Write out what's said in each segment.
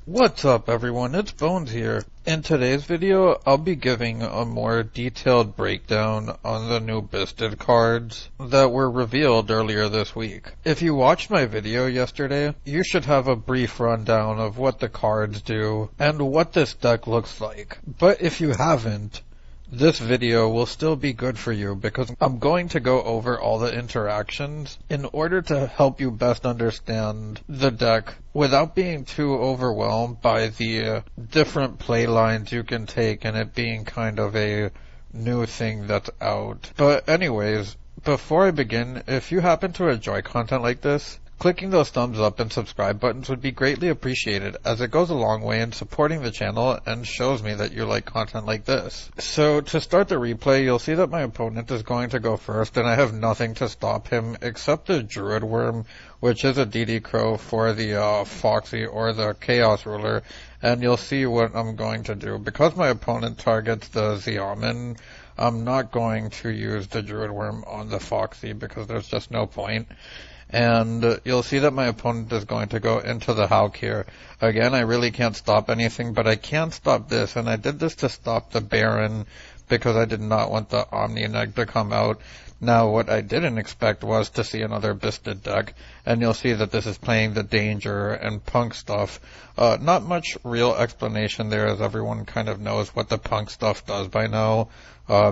What's up everyone, it's Bones here. In today's video, I'll be giving a more detailed breakdown on the new Byssted cards that were revealed earlier this week. If you watched my video yesterday, you should have a brief rundown of what the cards do and what this deck looks like. But if you haven't, this video will still be good for you because I'm going to go over all the interactions in order to help you best understand the deck without being too overwhelmed by the different play lines you can take and it being kind of a new thing that's out. But anyways, before I begin, if you happen to enjoy content like this, clicking those thumbs up and subscribe buttons would be greatly appreciated, as it goes a long way in supporting the channel and shows me that you like content like this. So to start the replay, you'll see that my opponent is going to go first, and I have nothing to stop him except the Druid Worm, which is a DD Crow for the Foxy or the Chaos Ruler, and you'll see what I'm going to do. Because my opponent targets the Xiamen, I'm not going to use the Druid Worm on the Foxy because there's just no point. And you'll see that my opponent is going to go into the Hulk here. Again, I really can't stop anything, but I can stop this, and I did this to stop the Baron because I did not want the Omni-Neg to come out. Now, what I didn't expect was to see another Byssted deck, and you'll see that this is playing the Danger and Punk stuff. Not much real explanation there, as everyone kind of knows what the Punk stuff does by now.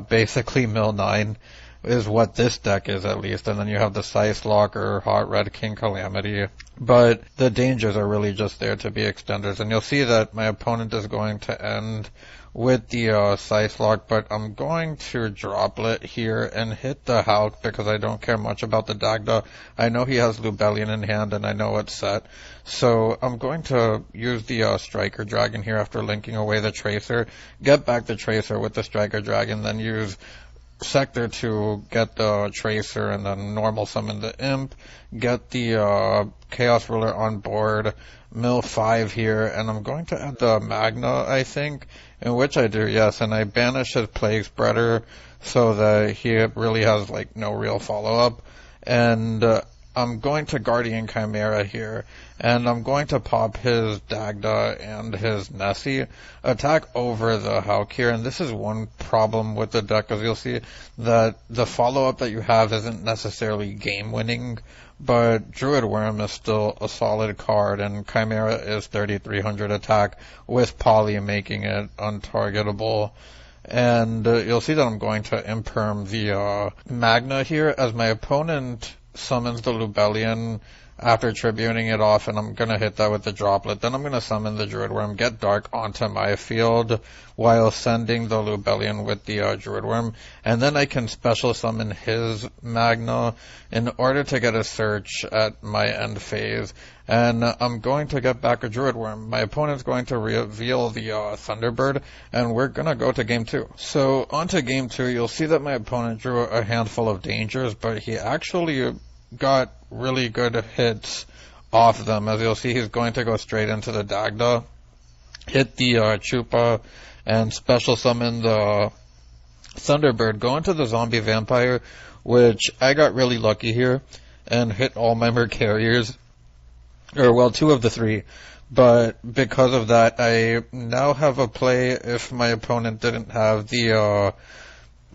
Basically, Mill 9 is what this deck is, at least, and then you have the Sice Locker, Hot Red King Calamity. But the dangers are really just there to be extenders, and you'll see that my opponent is going to end with the Sice Lock, but I'm going to Droplet here and hit the Hulk because I don't care much about the Dagda. I know he has Lubellion in hand, and I know it's set. So I'm going to use the Striker Dragon here after linking away the Tracer, get back the Tracer with the Striker Dragon, then use Sector to get the Tracer and then normal summon the Imp, get the Chaos Ruler on board, mill 5 here, and I'm going to add the Magna, I think, in which I do, yes, and I banish his Plague Spreader so that he really has like no real follow-up, and I'm going to Guardian Chimera here, and I'm going to pop his Dagda and his Nessie, attack over the Hulk here, and this is one problem with the deck, because you'll see that the follow-up that you have isn't necessarily game-winning, but Druid Worm is still a solid card, and Chimera is 3300 attack, with Poly making it untargetable. And you'll see that I'm going to Imperm the Magna here, as my opponent summons the Lubellion after tributing it off, and I'm going to hit that with the Droplet. Then I'm going to summon the Druid Worm, get Dark onto my field while sending the Lubellion with the Druid Worm, and then I can special summon his Magna in order to get a search at my end phase. And I'm going to get back a Druid Worm. My opponent's going to reveal the Thunderbird, and we're going to go to game 2. So, on to game 2, you'll see that my opponent drew a handful of dangers, but he actually got really good hits off them. As you'll see, he's going to go straight into the Dagda, hit the Chupa, and special summon the Thunderbird, go into the Zombie Vampire, which I got really lucky here, and hit all my Mercariers. Or, well, 2 of the 3, but because of that, I now have a play if my opponent didn't have the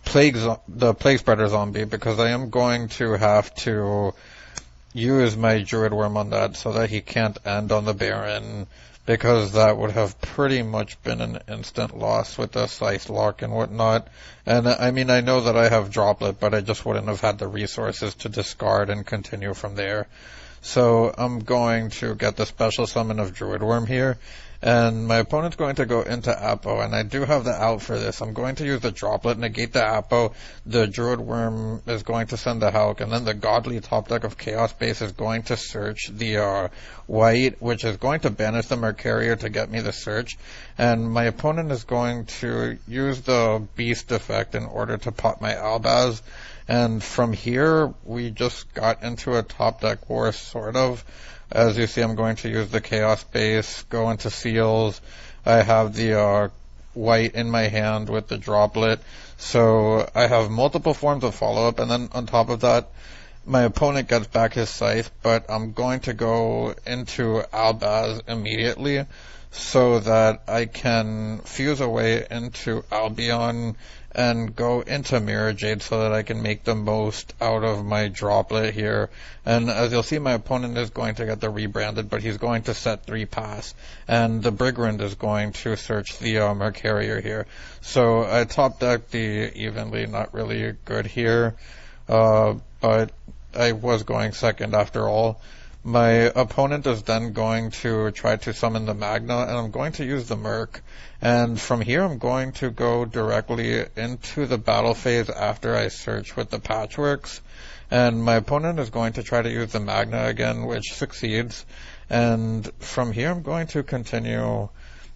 Plague Spreader Zombie, because I am going to have to use my Druid Worm on that so that he can't end on the Baron, because that would have pretty much been an instant loss with the Sice Lock and whatnot. And I mean, I know that I have Droplet, but I just wouldn't have had the resources to discard and continue from there. So I'm going to get the special summon of Druid Worm here, and my opponent's going to go into Apo, and I do have the out for this. I'm going to use the Droplet, negate the Apo, the Druid Worm is going to send the Hulk, and then the Godly top deck of Chaos Base is going to search the white, which is going to banish the Mercarier to get me the search, and my opponent is going to use the Beast effect in order to pop my Albaz. And from here, we just got into a top deck war, sort of. As you see, I'm going to use the Chaos Base, go into Seals. I have the white in my hand with the Droplet. So I have multiple forms of follow-up, and then on top of that, my opponent gets back his scythe, but I'm going to go into Albaz immediately so that I can fuse away into Albion and go into Mirror Jade so that I can make the most out of my droplet here. And as you'll see, my opponent is going to get the rebranded, but he's going to set 3 pass. And the Brigand is going to search the Mercarier here. So I top decked the evenly, not really good here, but I was going second after all. My opponent is then going to try to summon the Magna, and I'm going to use the Merc. And from here, I'm going to go directly into the battle phase after I search with the Patchworks. And my opponent is going to try to use the Magna again, which succeeds. And from here, I'm going to continue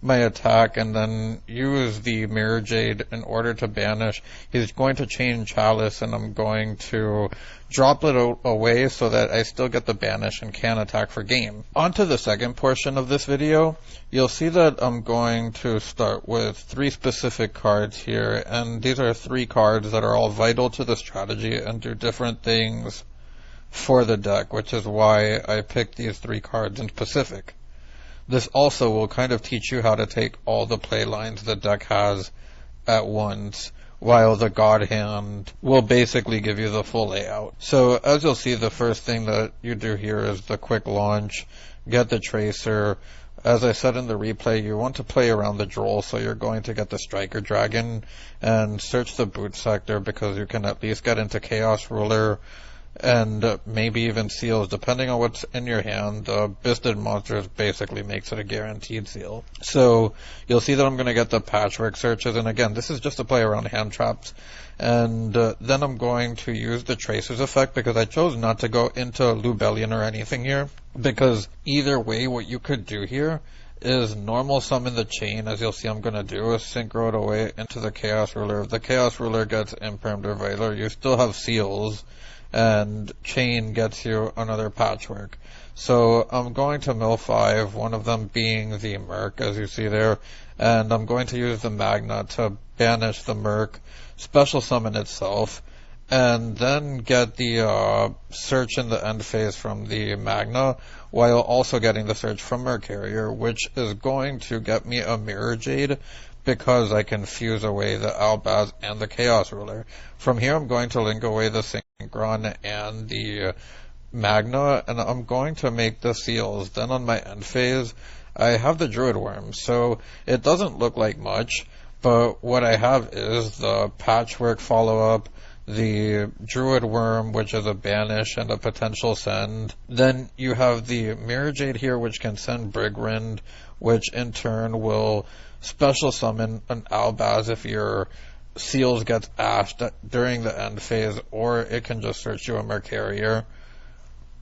my attack and then use the Mirror Jade in order to banish. He's going to chain Chalice, and I'm going to drop it away so that I still get the banish and can attack for game. On to the second portion of this video. You'll see that I'm going to start with 3 specific cards here, and these are 3 cards that are all vital to the strategy and do different things for the deck, which is why I picked these 3 cards in specific. This also will kind of teach you how to take all the play lines the deck has at once, while the God Hand will basically give you the full layout. So as you'll see, the first thing that you do here is the quick launch, get the Tracer. As I said in the replay, you want to play around the Droll, so you're going to get the Striker Dragon and search the boot sector because you can at least get into Chaos Ruler and maybe even seals, depending on what's in your hand. Byssted monsters basically makes it a guaranteed seal. So you'll see that I'm going to get the Patchwork searches, and again, this is just to play around hand traps. And then I'm going to use the Tracer's effect because I chose not to go into Lubellion or anything here, because either way, what you could do here is normal summon the chain, as you'll see I'm going to do, is synchro it away into the Chaos Ruler. If the Chaos Ruler gets Impermed or Veiler, you still have seals, and chain gets you another Patchwork. So I'm going to mill 5, one of them being the Merc, as you see there, and I'm going to use the Magna to banish the Merc, special summon itself, and then get the search in the end phase from the Magna, while also getting the search from Mercarier, which is going to get me a Mirror Jade, because I can fuse away the Albaz and the Chaos Ruler. From here, I'm going to link away the Synchron and the Magna, and I'm going to make the seals. Then on my end phase, I have the Druid Worm, so it doesn't look like much, but what I have is the Patchwork follow-up, the Druid Worm, which is a banish and a potential send. Then you have the Mirror Jade here, which can send Brigand, which in turn will special summon an Albaz if your seals gets ashed during the end phase, or it can just search you a Mercarier.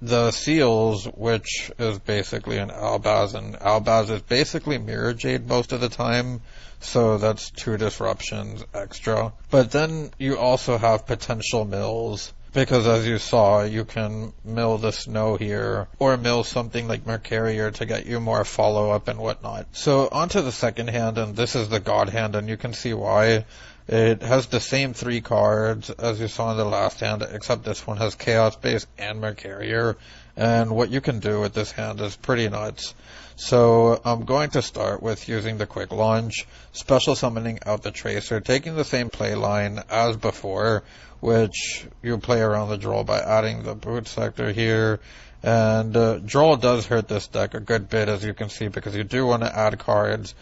The seals, which is basically an Albaz, and Albaz is basically Mirror Jade most of the time, so that's 2 disruptions extra. But then you also have potential mills, because as you saw, you can mill the Snow here, or mill something like Mercarier to get you more follow-up and whatnot. So onto the second hand, and this is the God Hand, and you can see why. It has the same 3 cards as you saw in the last hand, except this one has Chaos Base and Mercarier, and what you can do with this hand is pretty nuts. So I'm going to start with using the quick launch, special summoning out the Tracer, taking the same play line as before, which you play around the Droll by adding the boot sector here. And Droll does hurt this deck a good bit, as you can see, because you do want to add cards,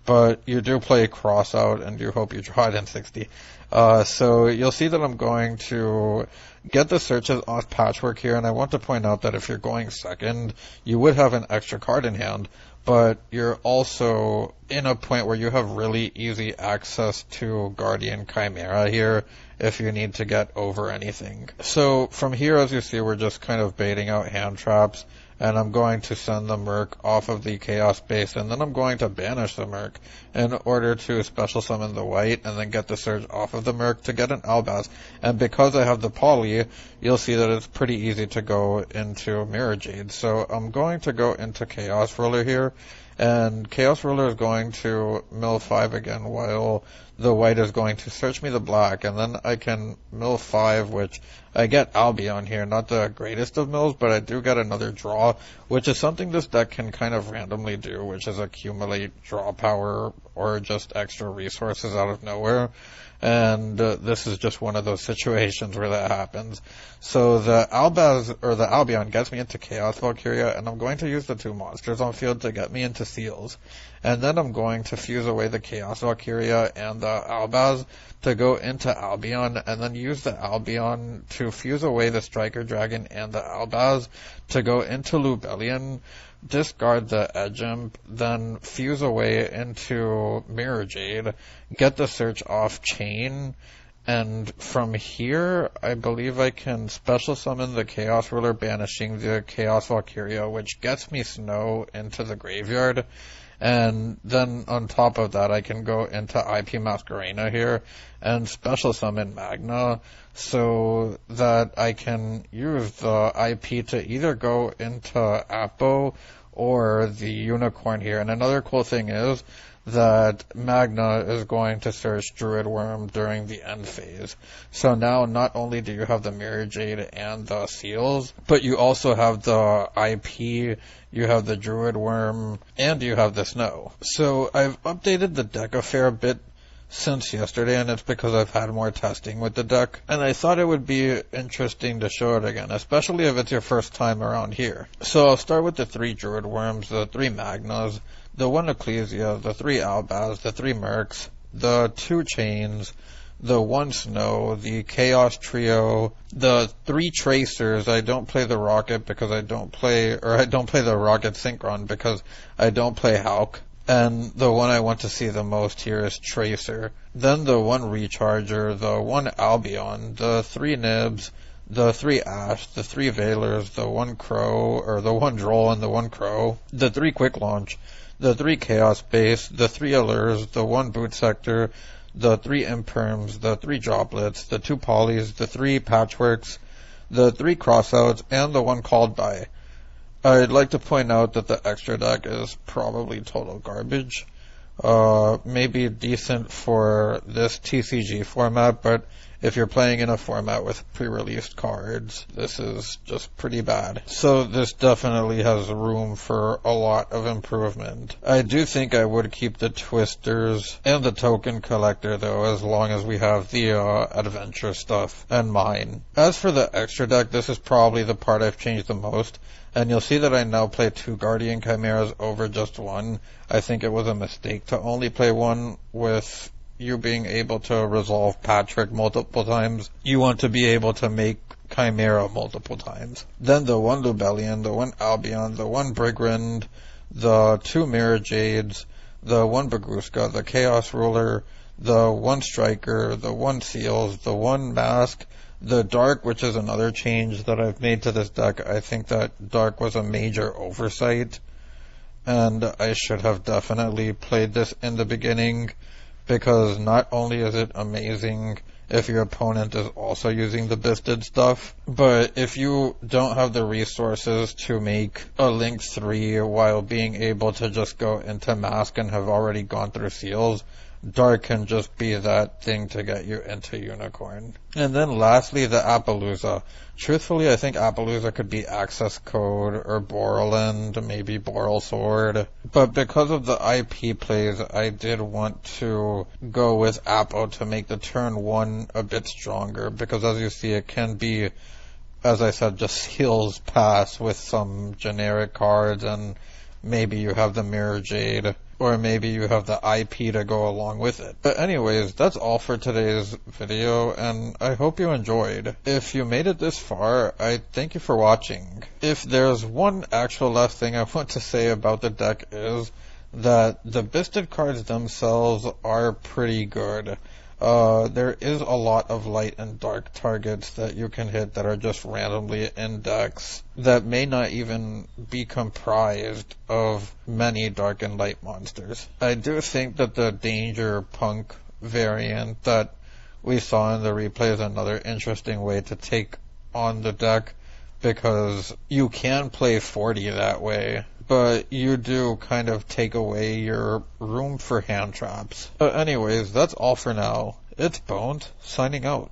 but you do play cross out and you hope you draw it in 60. So you'll see that I'm going to get the searches off Patchwork here, and I want to point out that if you're going second, you would have an extra card in hand, but you're also in a point where you have really easy access to Guardian Chimera here if you need to get over anything. So from here, as you see, we're just kind of baiting out hand traps, and I'm going to send the Merc off of the Chaos Base, and then I'm going to banish the Merc in order to special summon the white, and then get the Surge off of the Merc to get an Albaz. And because I have the Poly, you'll see that it's pretty easy to go into Mirror Jade. So I'm going to go into Chaos Ruler here, and Chaos Ruler is going to mill 5 again, while the white is going to search me the black, and then I can mill 5, which I get Albion here. Not the greatest of mills, but I do get another draw, which is something this deck can kind of randomly do, which is accumulate draw power or just extra resources out of nowhere. And this is just one of those situations where that happens. So the Albaz, or the Albion, gets me into Chaos Valkyria, and I'm going to use the 2 monsters on field to get me into Seals. And then I'm going to fuse away the Chaos Valkyria and the Albaz to go into Albion, and then use the Albion to fuse away the Striker Dragon and the Albaz to go into Lubellion, discard the Edge Imp, then fuse away into Mirror Jade, get the search off chain, and from here, I believe I can special summon the Chaos Ruler, banishing the Chaos Valkyria, which gets me Snow into the graveyard. And then on top of that, I can go into IP Masquerena here and special summon Magna so that I can use the IP to either go into Apo or the Unicorn here. And another cool thing is that Magna is going to search Druid Worm during the end phase. So now not only do you have the Mirror Jade and the Seals, but you also have the IP, you have the Druid Worm, and you have the Snow. So I've updated the deck a fair bit since yesterday, and it's because I've had more testing with the deck, and I thought it would be interesting to show it again, especially if it's your first time around here. So I'll start with the 3 Druid Worms, the 3 Magnas, the 1 Ecclesia, the 3 Albaz, the 3 Mercs, the 2 Chains, the 1 Snow, the Chaos Trio, the 3 Tracers. I don't play the Rocket because I don't play the Rocket Synchron because I don't play Hulk. And the one I want to see the most here is Tracer. Then the 1 Recharger, the 1 Albion, the 3 Nibs, the 3 Ash, the 3 Veilers, the 1 Crow, or the 1 Droll and the 1 Crow, the 3 Quick Launch, the 3 Chaos Base, the 3 Allures, the 1 Boot Sector, the 3 Imperms, the 3 Droplets, the 2 Polys, the 3 Patchworks, the 3 Crossouts, and the 1 Called By. I'd like to point out that the extra deck is probably total garbage. Maybe decent for this TCG format, but if you're playing in a format with pre-released cards, this is just pretty bad. So this definitely has room for a lot of improvement. I do think I would keep the Twisters and the Token Collector though, as long as we have the adventure stuff and mine. As for the extra deck, this is probably the part I've changed the most. And you'll see that I now play 2 Guardian Chimeras over just 1. I think it was a mistake to only play 1 with you being able to resolve Patrick multiple times. You want to be able to make Chimera multiple times. Then the 1 Lubellion, the 1 Albion, the 1 Brigand, the 2 Mirror Jades, the 1 Bagruska, the Chaos Ruler, the 1 Striker, the 1 Seals, the 1 Mask, the Dark, which is another change that I've made to this deck. I think that Dark was a major oversight, and I should have definitely played this in the beginning, because not only is it amazing if your opponent is also using the Byssted stuff, but if you don't have the resources to make a Link 3 while being able to just go into Mask and have already gone through Seals, Dark can just be that thing to get you into Unicorn. And then lastly, the Appaloosa. Truthfully, I think Appaloosa could be Access Code or Borland, maybe Boral Sword. But because of the IP plays, I did want to go with Appo to make the turn 1 a bit stronger, because as you see, it can be, as I said, just Seals pass with some generic cards, and maybe you have the Mirror Jade, or maybe you have the IP to go along with it. But anyways, that's all for today's video, and I hope you enjoyed. If you made it this far, I thank you for watching. If there's one actual last thing I want to say about the deck is that the Byssted cards themselves are pretty good. There is a lot of light and dark targets that you can hit that are just randomly in decks that may not even be comprised of many dark and light monsters. I do think that the Danger Punk variant that we saw in the replay is another interesting way to take on the deck, because you can play 40 that way, but you do kind of take away your room for hand traps. But anyways, that's all for now. It's Boned, signing out.